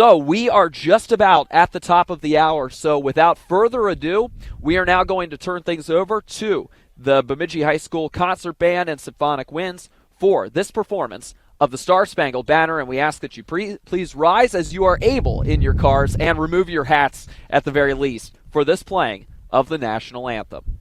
So we are just about at the top of the hour. So without further ado, we are now going to turn things over to the Bemidji High School Concert Band and Symphonic Winds for this performance of the Star-Spangled Banner, and we ask that you please rise as you are able in your cars and remove your hats at the very least for this playing of the National Anthem.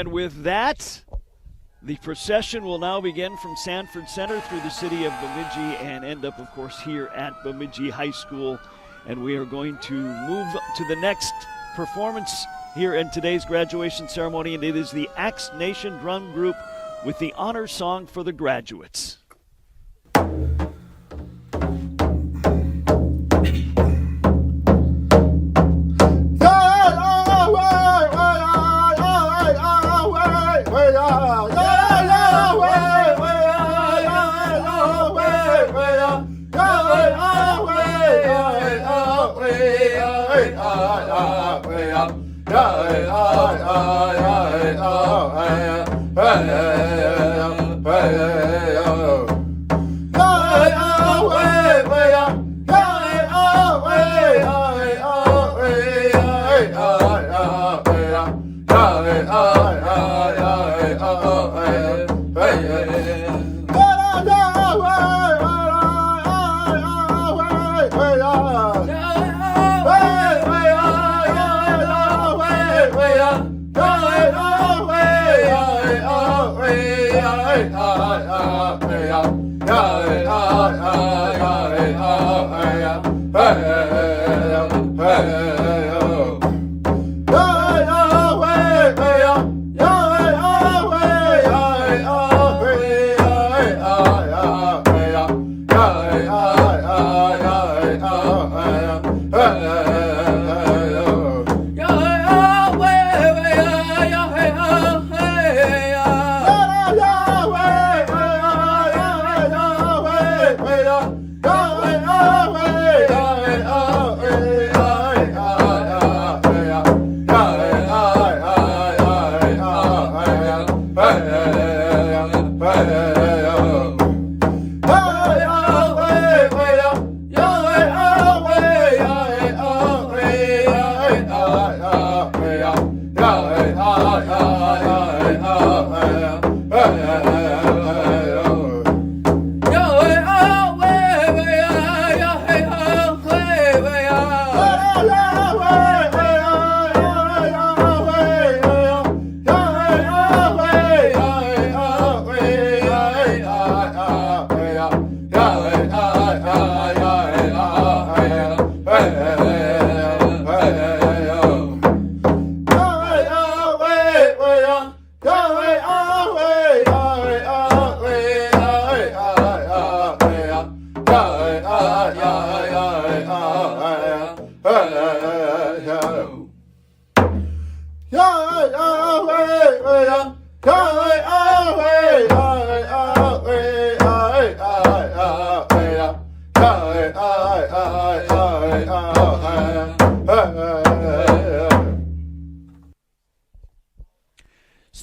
With that, the procession will now begin from Sanford Center through the city of Bemidji and end up, of course, here at Bemidji High School. And we are going to move to the next performance here in today's graduation ceremony, and it is the Axe Nation Drum Group with the honor song for the graduates.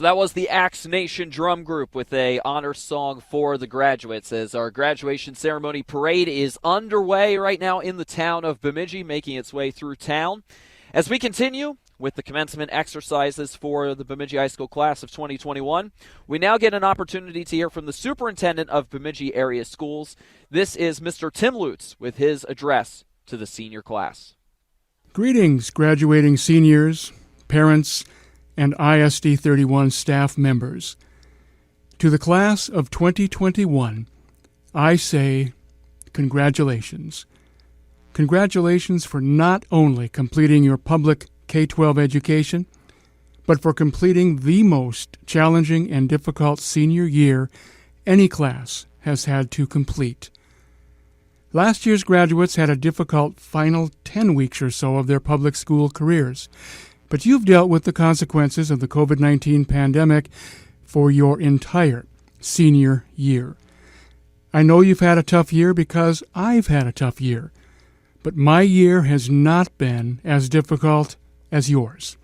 So that was the Axe Nation Drum Group with a honor song for the graduates as our graduation ceremony parade is underway right now in the town of Bemidji, making its way through town. As we continue with the commencement exercises for the Bemidji High School class of 2021, we now get an opportunity to hear from the superintendent of Bemidji area schools. This is Mr. Tim Lutz with his address to the senior class. Greetings, graduating seniors, parents, and ISD 31 staff members. To the class of 2021, I say congratulations. Congratulations for not only completing your public K-12 education, but for completing the most challenging and difficult senior year any class has had to complete. Last year's graduates had a difficult final 10 weeks or so of their public school careers, but you've dealt with the consequences of the COVID-19 pandemic for your entire senior year. I know you've had a tough year because I've had a tough year, but my year has not been as difficult as yours.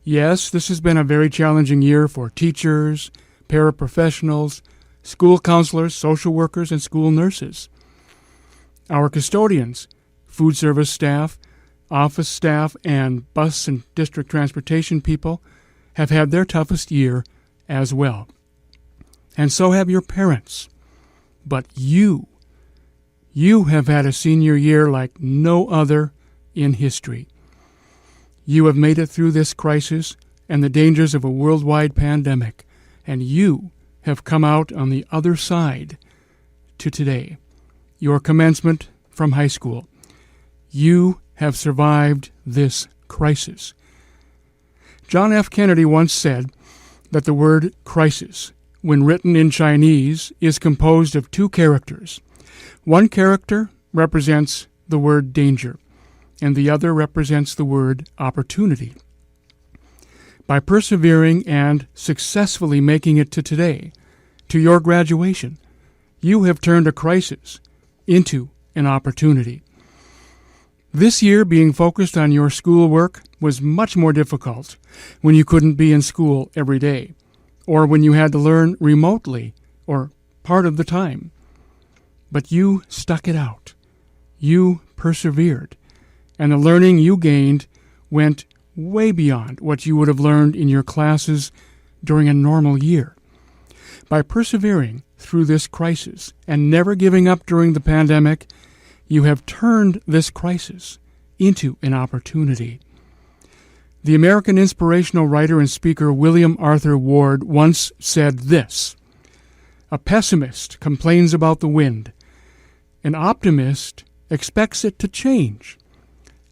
Yes, this has been a very challenging year for teachers, paraprofessionals, school counselors, social workers, and school nurses. Our custodians, food service staff, office staff, and bus and district transportation people have had their toughest year as well. And so have your parents. But you have had a senior year like no other in history. You have made it through this crisis and the dangers of a worldwide pandemic, and you have come out on the other side to today, your commencement from high school. You have survived this crisis. John F. Kennedy once said that the word crisis, when written in Chinese, is composed of two characters. One character represents the word danger, and the other represents the word opportunity. By persevering and successfully making it to today, to your graduation, you have turned a crisis into an opportunity. This year, being focused on your schoolwork was much more difficult when you couldn't be in school every day, or when you had to learn remotely or part of the time. But you stuck it out. You persevered. And the learning you gained went way beyond what you would have learned in your classes during a normal year. By persevering through this crisis and never giving up during the pandemic, you have turned this crisis into an opportunity. The American inspirational writer and speaker William Arthur Ward once said this: "A pessimist complains about the wind. An optimist expects it to change.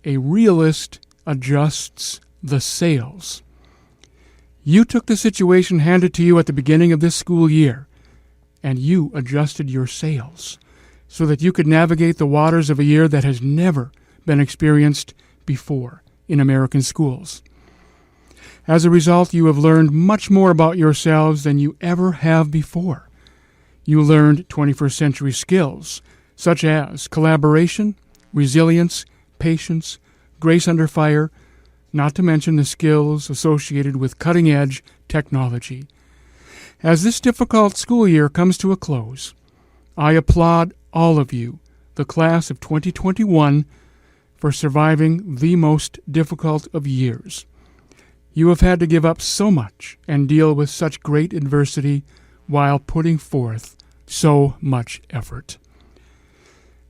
A realist adjusts the sails." You took the situation handed to you at the beginning of this school year, and you adjusted your sails so that you could navigate the waters of a year that has never been experienced before in American schools. As a result, you have learned much more about yourselves than you ever have before. You learned 21st century skills, such as collaboration, resilience, patience, grace under fire, not to mention the skills associated with cutting-edge technology. As this difficult school year comes to a close, I applaud all of you, the class of 2021, for surviving the most difficult of years. You have had to give up so much and deal with such great adversity while putting forth so much effort.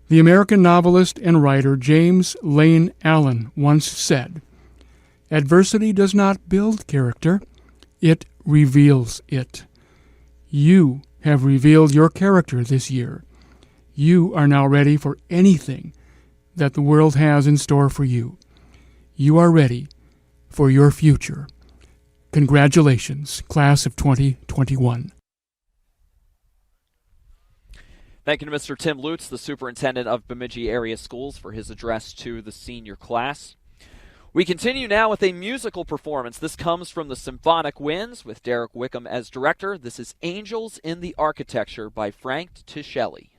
The American novelist and writer James Lane Allen once said, "Adversity does not build character, it reveals it." You have revealed your character this year. You are now ready for anything that the world has in store for you. You are ready for your future. Congratulations, class of 2021. Thank you to Mr. Tim Lutz, the superintendent of Bemidji area schools, for his address to the senior class. We continue now with a musical performance. This comes from the Symphonic Winds with Derek Wickum as director. This is Angels in the Architecture by Frank Ticheli.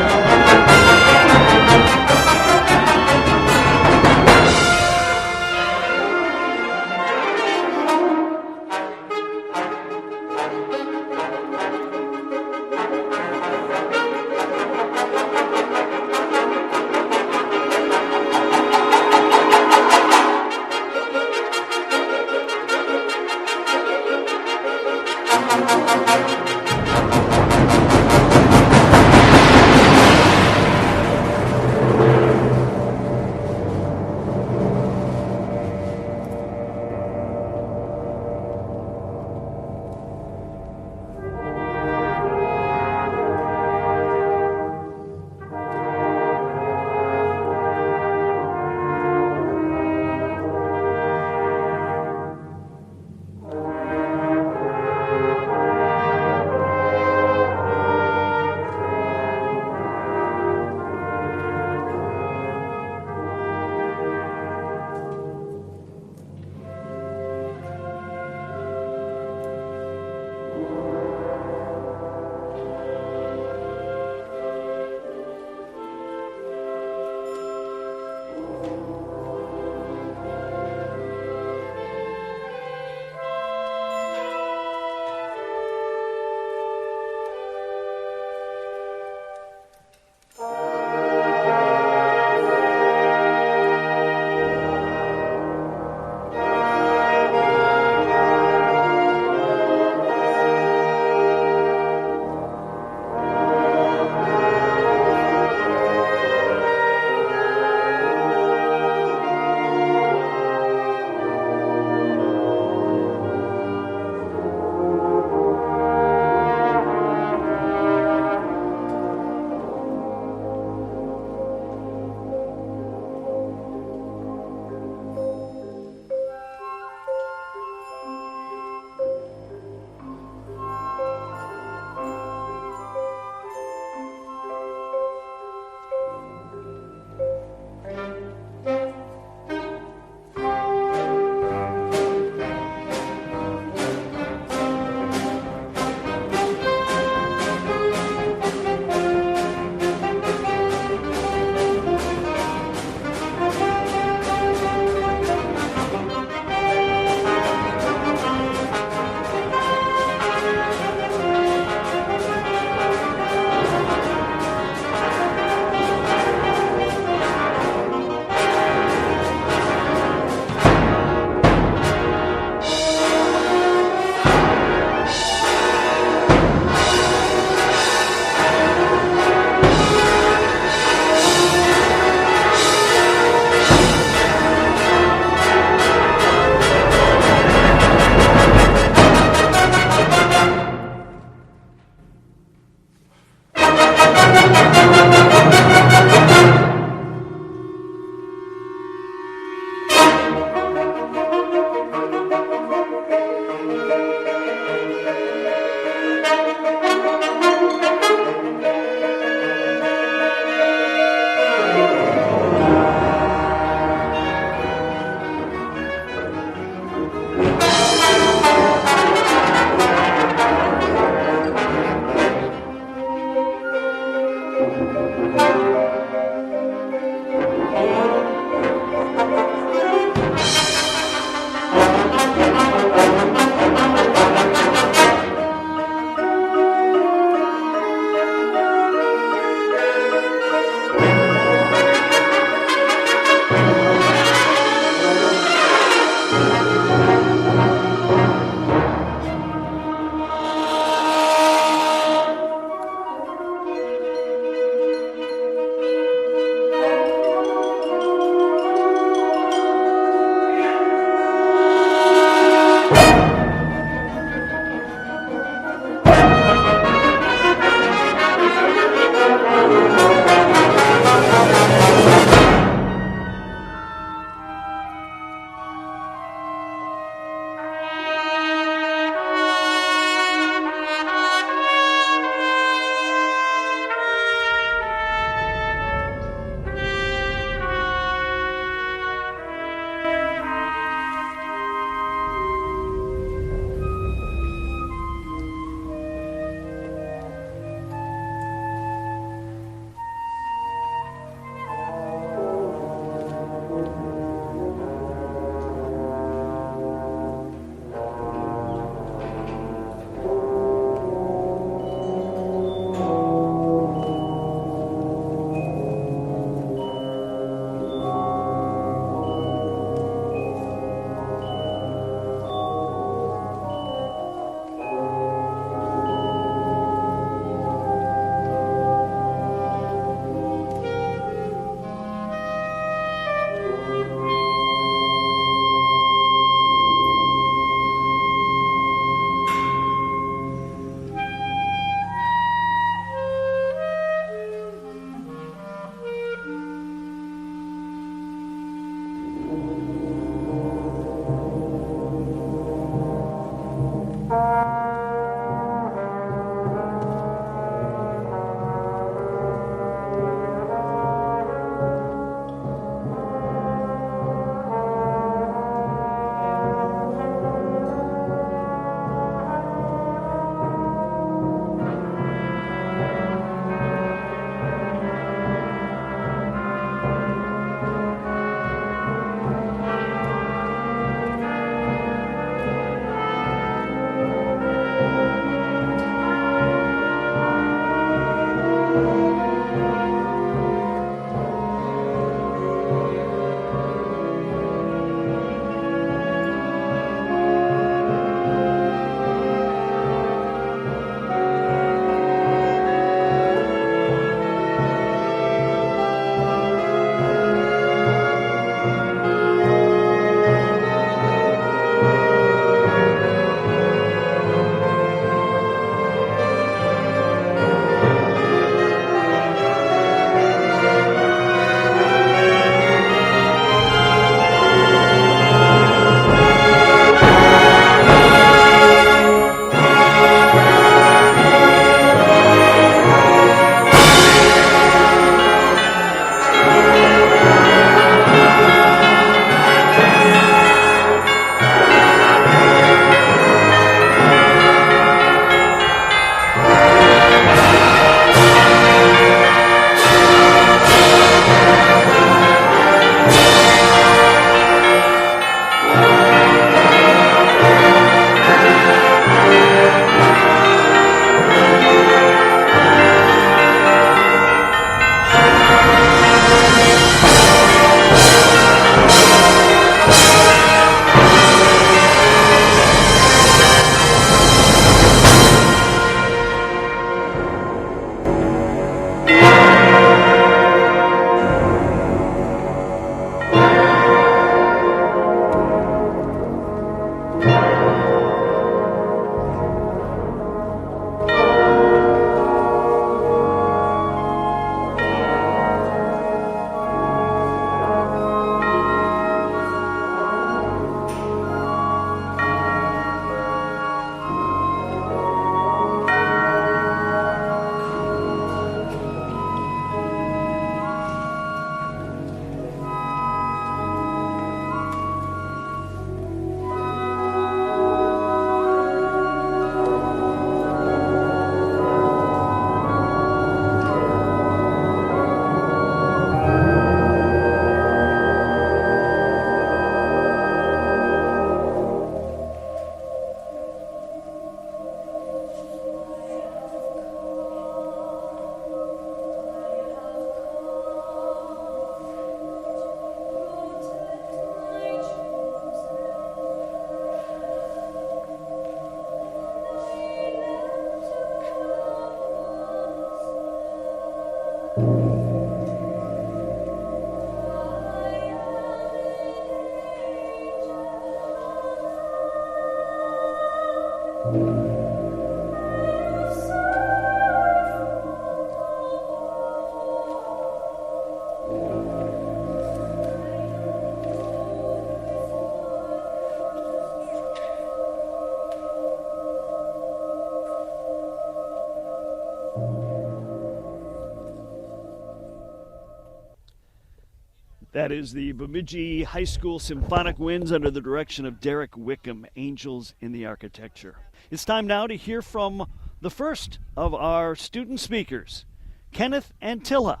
That is the Bemidji High School Symphonic Winds under the direction of Derek Wickum, Angels in the Architecture. It's time now to hear from the first of our student speakers, Kenneth Anttila,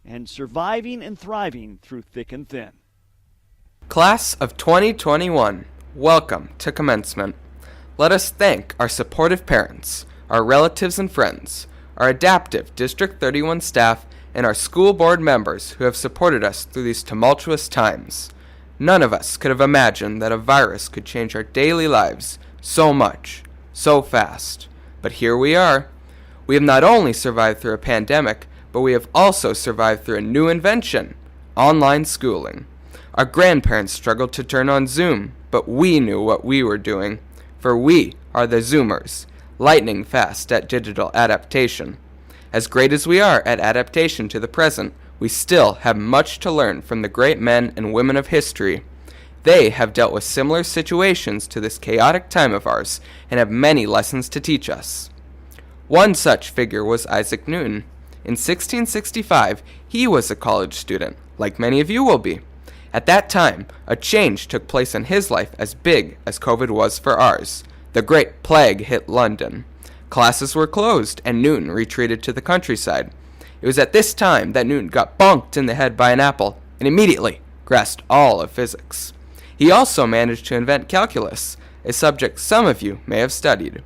and Surviving and Thriving Through Thick and Thin. Class of 2021, welcome to commencement. Let us thank our supportive parents, our relatives and friends, our adaptive District 31 staff, and our school board members who have supported us through these tumultuous times. None of us could have imagined that a virus could change our daily lives so much, so fast. But here we are. We have not only survived through a pandemic, but we have also survived through a new invention, online schooling. Our grandparents struggled to turn on Zoom, but we knew what we were doing, for we are the Zoomers, lightning fast at digital adaptation. As great as we are at adaptation to the present, we still have much to learn from the great men and women of history. They have dealt with similar situations to this chaotic time of ours and have many lessons to teach us. One such figure was Isaac Newton. In 1665, he was a college student, like many of you will be. At that time, a change took place in his life as big as COVID was for ours. The Great Plague hit London. Classes were closed, and Newton retreated to the countryside. It was at this time that Newton got bonked in the head by an apple, and immediately grasped all of physics. He also managed to invent calculus, a subject some of you may have studied.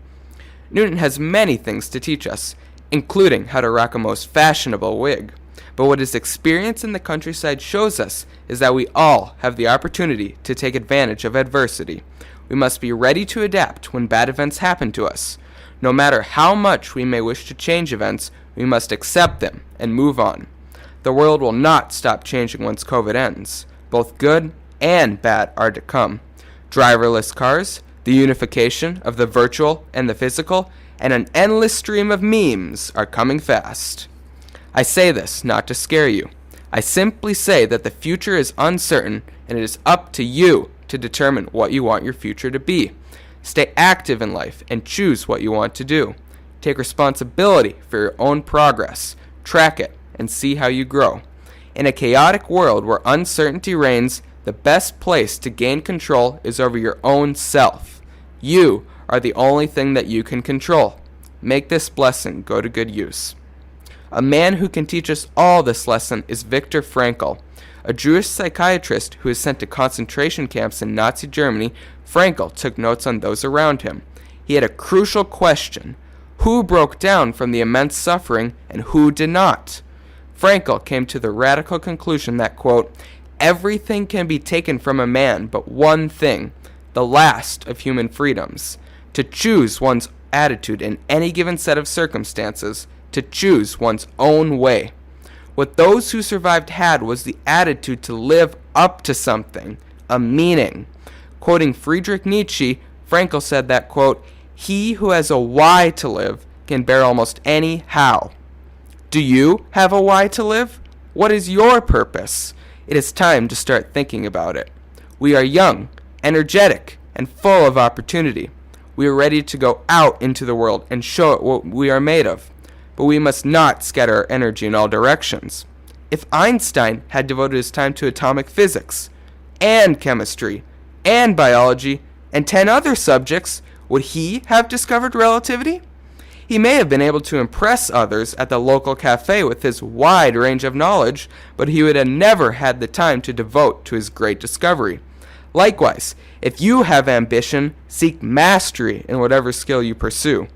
Newton has many things to teach us, including how to rock a most fashionable wig. But what his experience in the countryside shows us is that we all have the opportunity to take advantage of adversity. We must be ready to adapt when bad events happen to us. No matter how much we may wish to change events, we must accept them and move on. The world will not stop changing once COVID ends. Both good and bad are to come. Driverless cars, the unification of the virtual and the physical, and an endless stream of memes are coming fast. I say this not to scare you. I simply say that the future is uncertain, and it is up to you to determine what you want your future to be. Stay active in life and choose what you want to do. Take responsibility for your own progress. Track it and see how you grow. In a chaotic world where uncertainty reigns, the best place to gain control is over your own self. You are the only thing that you can control. Make this blessing go to good use. A man who can teach us all this lesson is Viktor Frankl. A Jewish psychiatrist who was sent to concentration camps in Nazi Germany, Frankl took notes on those around him. He had a crucial question. Who broke down from the immense suffering and who did not? Frankl came to the radical conclusion that, quote, everything can be taken from a man but one thing, the last of human freedoms, to choose one's attitude in any given set of circumstances, to choose one's own way. What those who survived had was the attitude to live up to something, a meaning. Quoting Friedrich Nietzsche, Frankl said that, quote, he who has a why to live can bear almost any how. Do you have a why to live? What is your purpose? It is time to start thinking about it. We are young, energetic, and full of opportunity. We are ready to go out into the world and show it what we are made of. But we must not scatter our energy in all directions. If Einstein had devoted his time to atomic physics, and chemistry, and biology, and 10 other subjects, would he have discovered relativity? He may have been able to impress others at the local cafe with his wide range of knowledge, but he would have never had the time to devote to his great discovery. Likewise, if you have ambition, seek mastery in whatever skill you pursue.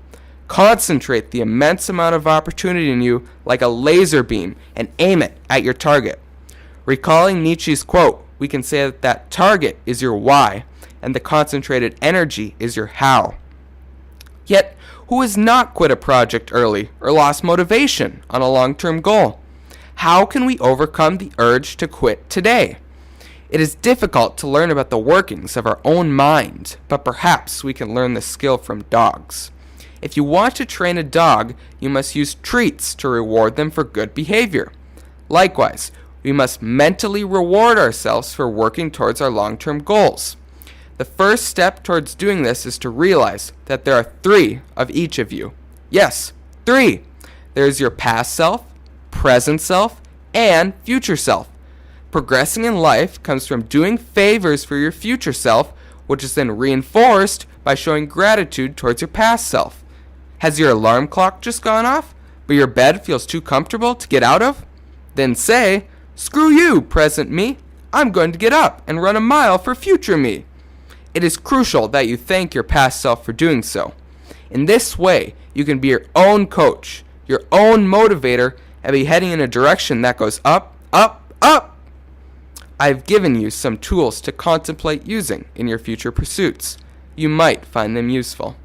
Concentrate the immense amount of opportunity in you like a laser beam and aim it at your target. Recalling Nietzsche's quote, we can say that that target is your why, and the concentrated energy is your how. Yet, who has not quit a project early or lost motivation on a long-term goal? How can we overcome the urge to quit today? It is difficult to learn about the workings of our own mind, but perhaps we can learn the skill from dogs. If you want to train a dog, you must use treats to reward them for good behavior. Likewise, we must mentally reward ourselves for working towards our long-term goals. The first step towards doing this is to realize that there are 3 of each of you. Yes, 3. There is your past self, present self, and future self. Progressing in life comes from doing favors for your future self, which is then reinforced by showing gratitude towards your past self. Has your alarm clock just gone off, but your bed feels too comfortable to get out of? Then say, "Screw you, present me. I'm going to get up and run a mile for future me." It is crucial that you thank your past self for doing so. In this way, you can be your own coach, your own motivator, and be heading in a direction that goes up, up, up. I've given you some tools to contemplate using in your future pursuits. You might find them useful.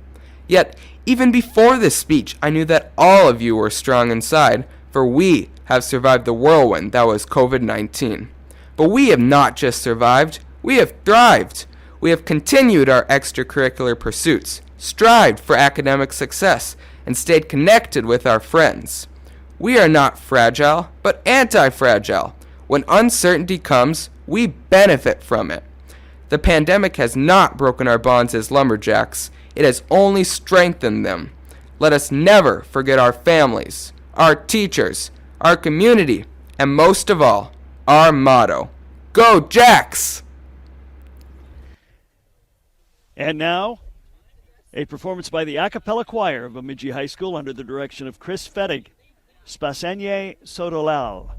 Yet, even before this speech, I knew that all of you were strong inside, for we have survived the whirlwind that was COVID-19. But we have not just survived, we have thrived. We have continued our extracurricular pursuits, strived for academic success, and stayed connected with our friends. We are not fragile, but anti-fragile. When uncertainty comes, we benefit from it. The pandemic has not broken our bonds as lumberjacks. It has only strengthened them. Let us never forget our families, our teachers, our community, and most of all, our motto. Go Jacks! And now, a performance by the Acapella Choir of Bemidji High School under the direction of Chris Fettig. Spaseniye Sodelal.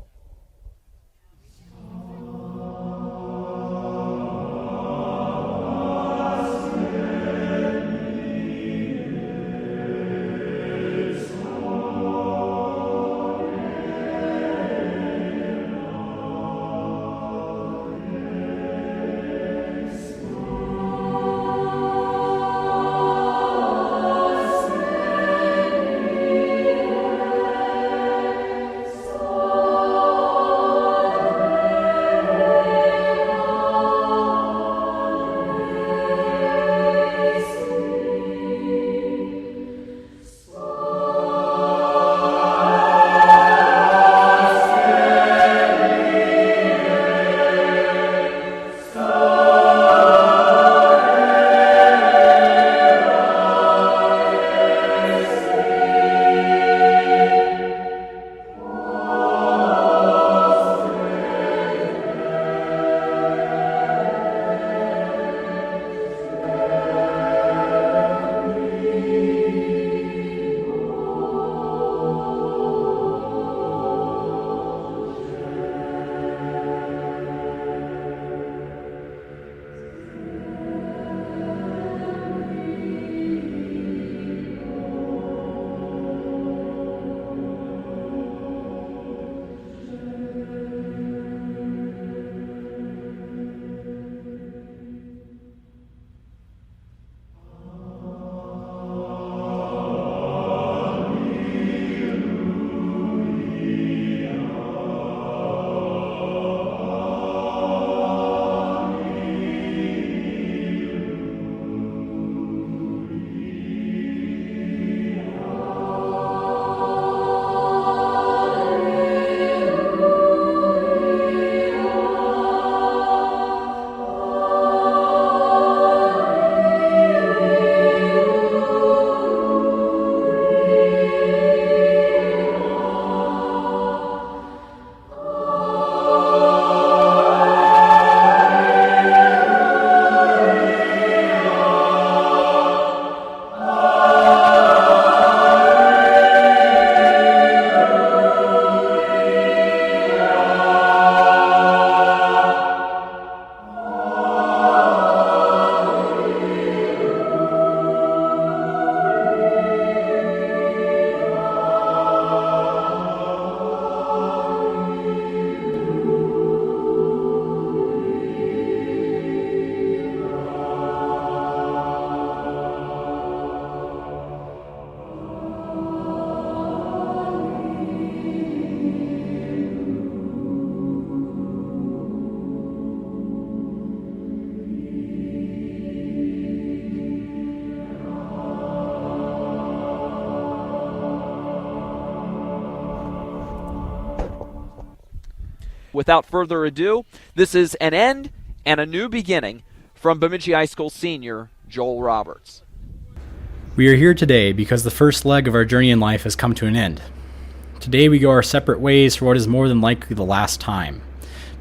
Without further ado, this is An End and a New Beginning from Bemidji High School senior Joel Roberts. We are here today because the first leg of our journey in life has come to an end. Today we go our separate ways for what is more than likely the last time.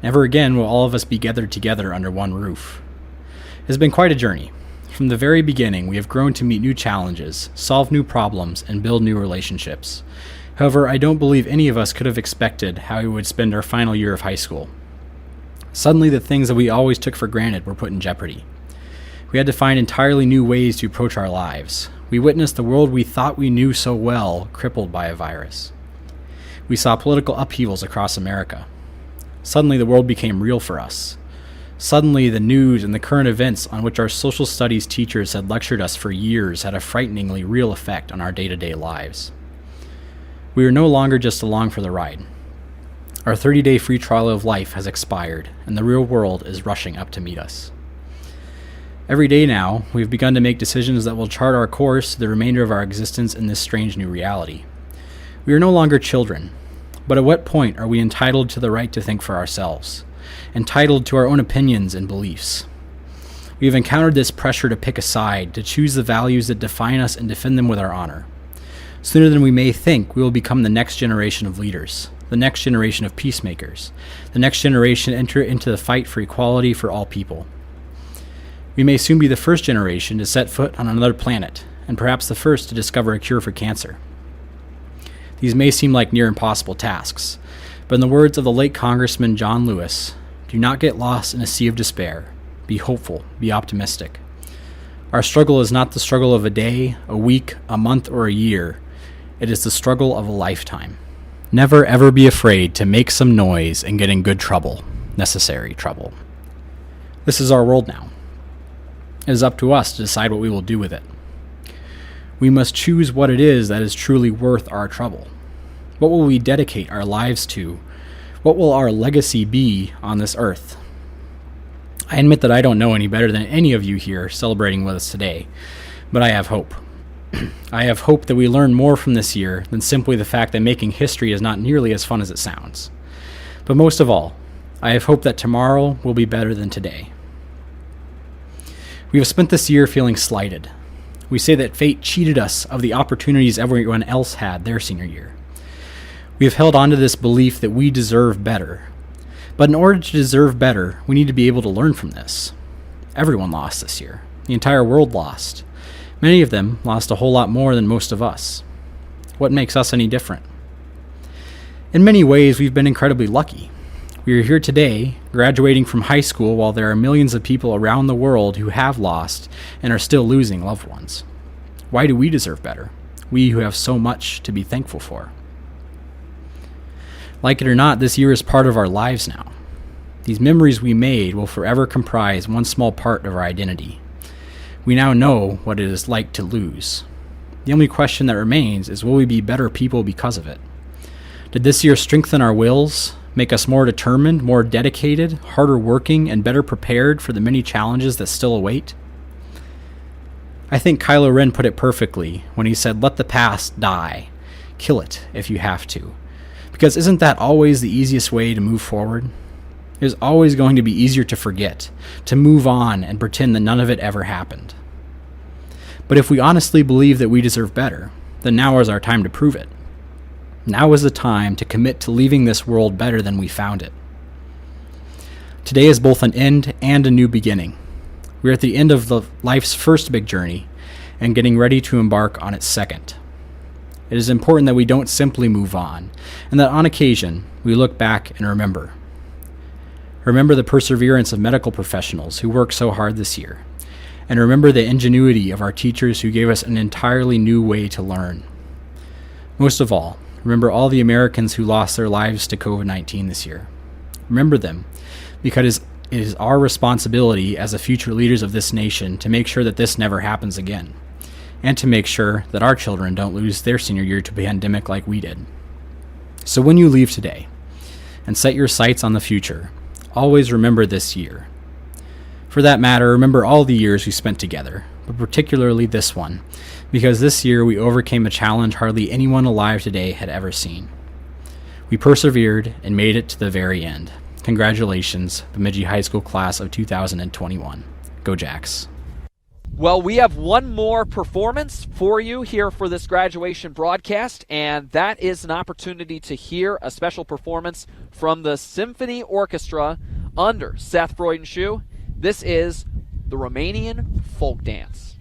Never again will all of us be gathered together under one roof. It has been quite a journey. From the very beginning, we have grown to meet new challenges, solve new problems, and build new relationships. However, I don't believe any of us could have expected how we would spend our final year of high school. Suddenly, the things that we always took for granted were put in jeopardy. We had to find entirely new ways to approach our lives. We witnessed the world we thought we knew so well crippled by a virus. We saw political upheavals across America. Suddenly, the world became real for us. Suddenly, the news and the current events on which our social studies teachers had lectured us for years had a frighteningly real effect on our day-to-day lives. We are no longer just along for the ride. Our 30-day free trial of life has expired, and the real world is rushing up to meet us. Every day now, we've begun to make decisions that will chart our course to the remainder of our existence in this strange new reality. We are no longer children, but at what point are we entitled to the right to think for ourselves? Entitled to our own opinions and beliefs? We have encountered this pressure to pick a side, to choose the values that define us and defend them with our honor. Sooner than we may think, we will become the next generation of leaders, the next generation of peacemakers, the next generation enter into the fight for equality for all people. We may soon be the first generation to set foot on another planet, and perhaps the first to discover a cure for cancer. These may seem like near impossible tasks, but in the words of the late Congressman John Lewis, do not get lost in a sea of despair. Be hopeful, be optimistic. Our struggle is not the struggle of a day, a week, a month, or a year. It is the struggle of a lifetime. Never ever be afraid to make some noise and get in good trouble, necessary trouble. This is our world now. It is up to us to decide what we will do with it. We must choose what it is that is truly worth our trouble. What will we dedicate our lives to? What will our legacy be on this earth? I admit that I don't know any better than any of you here celebrating with us today, but I have hope. I have hope that we learn more from this year than simply the fact that making history is not nearly as fun as it sounds. But most of all, I have hope that tomorrow will be better than today. We have spent this year feeling slighted. We say that fate cheated us of the opportunities everyone else had their senior year. We have held on to this belief that we deserve better. But in order to deserve better, we need to be able to learn from this. Everyone lost this year. The entire world lost. Many of them lost a whole lot more than most of us. What makes us any different? In many ways, we've been incredibly lucky. We are here today, graduating from high school while there are millions of people around the world who have lost and are still losing loved ones. Why do we deserve better? We who have so much to be thankful for. Like it or not, this year is part of our lives now. These memories we made will forever comprise one small part of our identity. We now know what it is like to lose. The only question that remains is, will we be better people because of it? Did this year strengthen our wills, make us more determined, more dedicated, harder working, and better prepared for the many challenges that still await? I think Kylo Ren put it perfectly when he said, let the past die. Kill it if you have to. Because isn't that always the easiest way to move forward? It is always going to be easier to forget, to move on and pretend that none of it ever happened. But if we honestly believe that we deserve better, then now is our time to prove it. Now is the time to commit to leaving this world better than we found it. Today is both an end and a new beginning. We are at the end of life's first big journey and getting ready to embark on its second. It is important that we don't simply move on, and that on occasion we look back and remember. Remember the perseverance of medical professionals who worked so hard this year, and remember the ingenuity of our teachers who gave us an entirely new way to learn. Most of all, remember all the Americans who lost their lives to COVID-19 this year. Remember them, because it is our responsibility as the future leaders of this nation to make sure that this never happens again, and to make sure that our children don't lose their senior year to a pandemic like we did. So when you leave today and set your sights on the future, always remember this year. For that matter, remember all the years we spent together, but particularly this one, because this year we overcame a challenge hardly anyone alive today had ever seen. We persevered and made it to the very end. Congratulations, Bemidji High School class of 2021. Go Jacks. Well, we have one more performance for you here for this graduation broadcast, and that is an opportunity to hear a special performance from the Symphony Orchestra under Seth Freundschuh. This is the Romanian folk dance.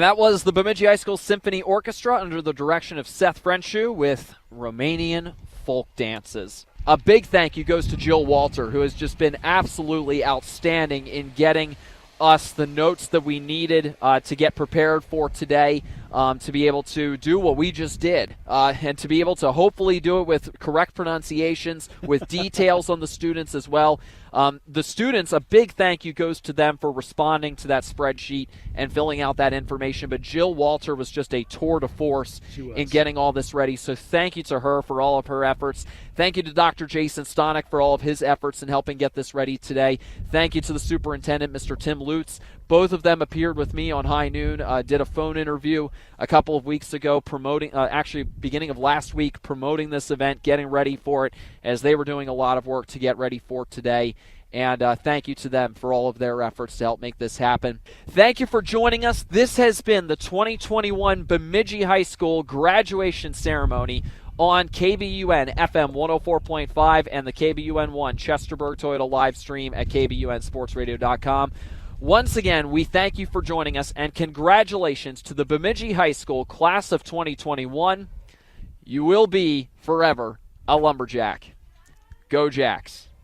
that was the Bemidji High School Symphony Orchestra under the direction of Seth Freundschuh with Romanian folk dances. A big thank you goes to Jill Walter, who has just been absolutely outstanding in getting us the notes that we needed to get prepared for today, to be able to do what we just did, and to be able to hopefully do it with correct pronunciations, with details on the students as well. The students, a big thank you goes to them for responding to that spreadsheet and filling out that information. But Jill Walter was just a tour de force in getting all this ready. So thank you to her for all of her efforts. Thank you to Dr. Jason Stonick for all of his efforts in helping get this ready today. Thank you to the superintendent, Mr. Tim Lutz. Both of them appeared with me on High Noon, did a phone interview a couple of weeks ago, promoting, actually beginning of last week, promoting this event, getting ready for it, as they were doing a lot of work to get ready for today. And thank you to them for all of their efforts to help make this happen. Thank you for joining us. This has been the 2021 Bemidji High School graduation ceremony on KBUN FM 104.5 and the KBUN1 Chesterburg Toyota live stream at KBUNSportsRadio.com. Once again, we thank you for joining us, and congratulations to the Bemidji High School class of 2021. You will be forever a Lumberjack. Go Jacks.